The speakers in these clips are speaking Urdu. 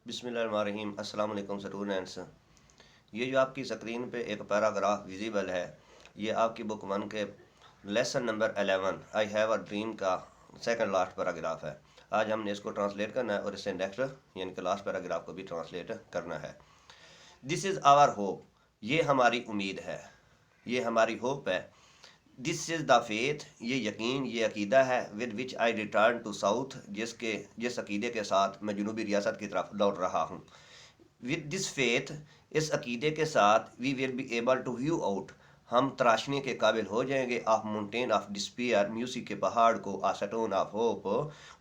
بسم اللہ الرحمن الرحیم۔ السلام علیکم اسٹوڈنٹس۔ یہ جو آپ کی اسکرین پہ ایک پیراگراف ویزیبل ہے، یہ آپ کی بک 1 کے lesson number 11 I have a dream کا سیکنڈ لاسٹ پیراگراف ہے۔ آج ہم نے اس کو ٹرانسلیٹ کرنا ہے اور اس سے نیکسٹ یعنی کہ لاسٹ پیراگراف کو بھی ٹرانسلیٹ کرنا ہے۔ دس از آور ہوپ، یہ ہماری امید ہے، یہ ہماری ہوپ ہے۔ دس از دا فیتھ، یہ یقین، یہ عقیدہ ہے۔ With which I return to south, جس عقیدے کے ساتھ میں جنوبی ریاست کی طرف لوٹ رہا ہوں۔ ود دس فیتھ، اس عقیدے کے ساتھ، we will be able to hew out, ہم تراشنے کے قابل ہو جائیں گے، آف ماؤنٹین آف ڈسپیئر، میوسی کے پہاڑ کو، آ سٹون آف ہوپ،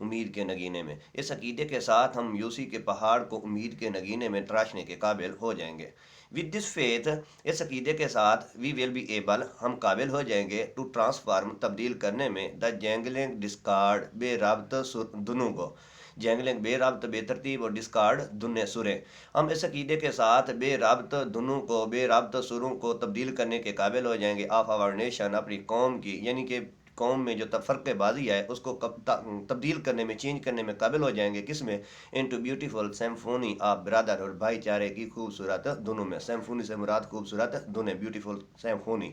امید کے نگینے میں۔ اس عقیدے کے ساتھ ہم میوسی کے پہاڑ کو امید کے نگینے میں تراشنے کے قابل ہو جائیں گے۔ ود دس فیتھ، اس عقیدے کے ساتھ، وی ول بی ایبل، ہم قابل ہو جائیں گے، ٹو ٹرانسفارم، تبدیل کرنے میں، دا جینگلنگ ڈسکارڈ، بے رابط دنوں کو، جینگلنگ بے رابط بے ترتیب اور ڈسکارڈ دنے سریں، ہم اس عقیدے کے ساتھ بے رابط دنوں کو، بے رابط سروں کو تبدیل کرنے کے قابل ہو جائیں گے، آف آور نیشن، اپنی قوم کی، یعنی کہ قوم میں جو فرق بازی ہے اس کو تبدیل کرنے میں، چینج کرنے میں قابل ہو جائیں گے۔ کس میں؟ انٹو بیوٹیفل سیمفونی آف برادر، اور بھائی چارے کی خوبصورت دنوں میں۔ سیمفونی سے مراد خوبصورت دنیں، بیوٹیفل سیمفونی،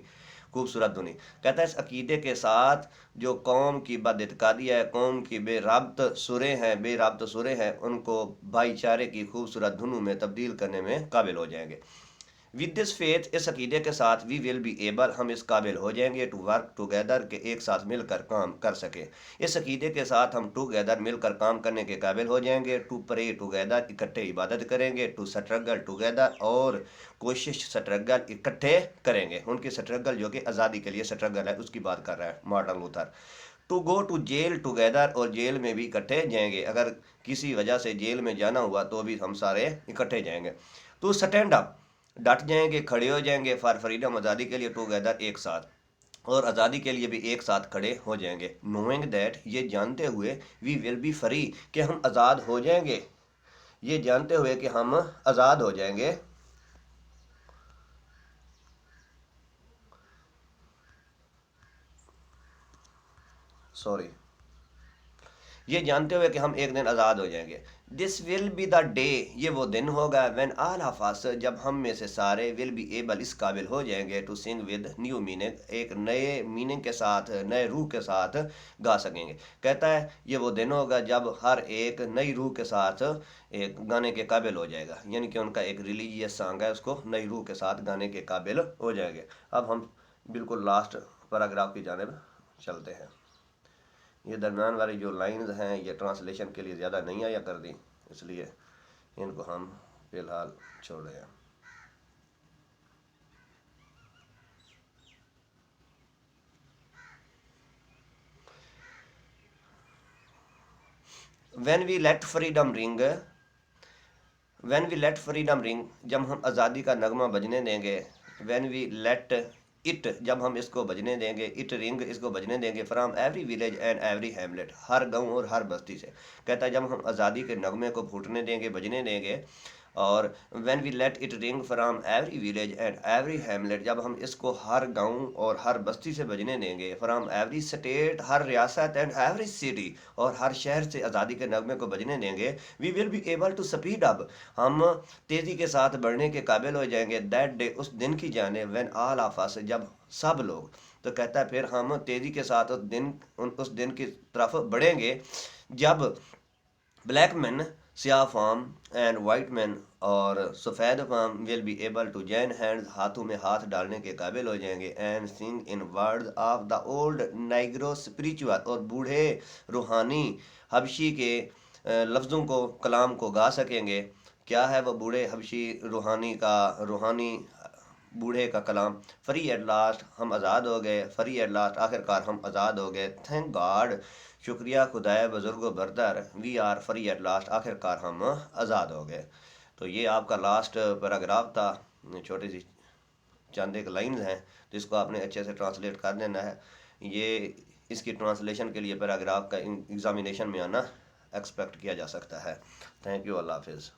خوبصورت دنیں۔ کہتا ہے اس عقیدے کے ساتھ جو قوم کی بد اعتقادی ہے، قوم کی بے رابط سریں ہیں، بے رابط سریں ہیں، ان کو بھائی چارے کی خوبصورت دھنوں میں تبدیل کرنے میں قابل ہو جائیں گے۔ ود دس فیتھ، اس عقیدے کے ساتھ، وی ول بی ایبل، ہم اس قابل ہو جائیں گے، ٹو ورک ٹوگیدر، کہ ایک ساتھ مل کر کام کر سکیں۔ اس عقیدے کے ساتھ ہم ٹوگیدر، مل کر کام کرنے کے قابل ہو جائیں گے، ٹو پرے ٹوگیدر، اکٹھے عبادت کریں گے، ٹو سٹرگل ٹوگیدر، اور کوشش سٹرگل اکٹھے کریں گے۔ ان کی سٹرگل جو کہ آزادی کے لیے سٹرگل ہے اس کی بات کر رہا ہے Martin Luther. To go to jail together, اور جیل میں بھی اکٹھے جائیں گے، اگر کسی وجہ سے جیل میں جانا ہوا تو بھی ہم سارے اکٹھے جائیں گے۔ ٹو سٹینڈ اپ، ڈٹ جائیں گے، کھڑے ہو جائیں گے، فار فریڈم، آزادی کے لیے، ٹوگیدر، ایک ساتھ، اور آزادی کے لیے بھی ایک ساتھ کھڑے ہو جائیں گے۔ نوئنگ دیٹ، یہ جانتے ہوئے، وی ول بی فری، کہ ہم آزاد ہو جائیں گے، یہ جانتے ہوئے کہ ہم آزاد ہو جائیں گے، سوری، یہ جانتے ہوئے کہ ہم ایک دن آزاد ہو جائیں گے۔ دس ول بی دا ڈے، یہ وہ دن ہوگا، وین آل آف اس، جب ہم میں سے سارے، ول بی ایبل، اس قابل ہو جائیں گے، ٹو سنگ ود نیو میننگ، ایک نئے میننگ کے ساتھ، نئے روح کے ساتھ گا سکیں گے۔ کہتا ہے یہ وہ دن ہوگا جب ہر ایک نئی روح کے ساتھ ایک گانے کے قابل ہو جائے گا، یعنی کہ ان کا ایک ریلیجیس سانگ ہے، اس کو نئی روح کے ساتھ گانے کے قابل ہو جائیں گے۔ اب ہم بالکل لاسٹ پیراگراف کی جانب چلتے ہیں۔ یہ درمیان والی جو لائنز ہیں یہ ٹرانسلیشن کے لیے زیادہ نہیں آیا کر دی، اس لیے ان کو ہم فی الحال چھوڑ رہے ہیں۔ وین وی لیٹ فریڈم رنگ، وین وی لیٹ فریڈم رنگ، جب ہم آزادی کا نغمہ بجنے دیں گے، وین وی لیٹ اٹ، جب ہم اس کو بجنے دیں گے، اٹ رنگ، اس کو بجنے دیں گے، from every village and every hamlet, ہر گاؤں اور ہر بستی سے۔ کہتا ہے جب ہم آزادی کے نغمے کو پھوٹنے دیں گے، بجنے دیں گے، اور وین وی لیٹ اٹ رنگ from every village and every Hamlet, جب ہم اس کو ہر گاؤں اور ہر بستی سے بجنے دیں گے، فرام ایوری اسٹیٹ، ہر ریاست، اینڈ ایوری سٹی، اور ہر شہر سے آزادی کے نغمے کو بجنے دیں گے، we will be able to speed up, ہم تیزی کے ساتھ بڑھنے کے قابل ہو جائیں گے، دیٹ ڈے، اس دن کی جانب، وین آل آف اس، جب سب لوگ، تو کہتا ہے پھر ہم تیزی کے ساتھ اس دن کی طرف بڑھیں گے جب بلیک مین، سیاہ فام، اینڈ وائٹ مین، اور سفید فام، will be able to join hands, ہاتھوں میں ہاتھ ڈالنے کے قابل ہو جائیں گے، اینڈ سنگ ان words of the old negro spiritual, اور بوڑھے روحانی حبشی کے لفظوں کو، کلام کو گا سکیں گے۔ کیا ہے وہ بوڑھے حبشی روحانی بوڑھے کا کلام؟ فری ایٹ لاسٹ، ہم آزاد ہو گئے، فری ایٹ لاسٹ، آخر کار ہم آزاد ہو گئے، تھینک گاڈ، شکریہ خدائے بزرگ و برتر، we are free at last, آخر کار ہم آزاد ہو گئے۔ تو یہ آپ کا لاسٹ پیراگراف تھا، چھوٹی سی چند ایک لائنز ہیں جس کو آپ نے اچھے سے ٹرانسلیٹ کر دینا ہے۔ یہ اس کی ٹرانسلیشن کے لیے پیراگراف کا ایگزامینیشن میں آنا ایکسپیکٹ کیا جا سکتا ہے۔ تھینک یو، اللہ حافظ۔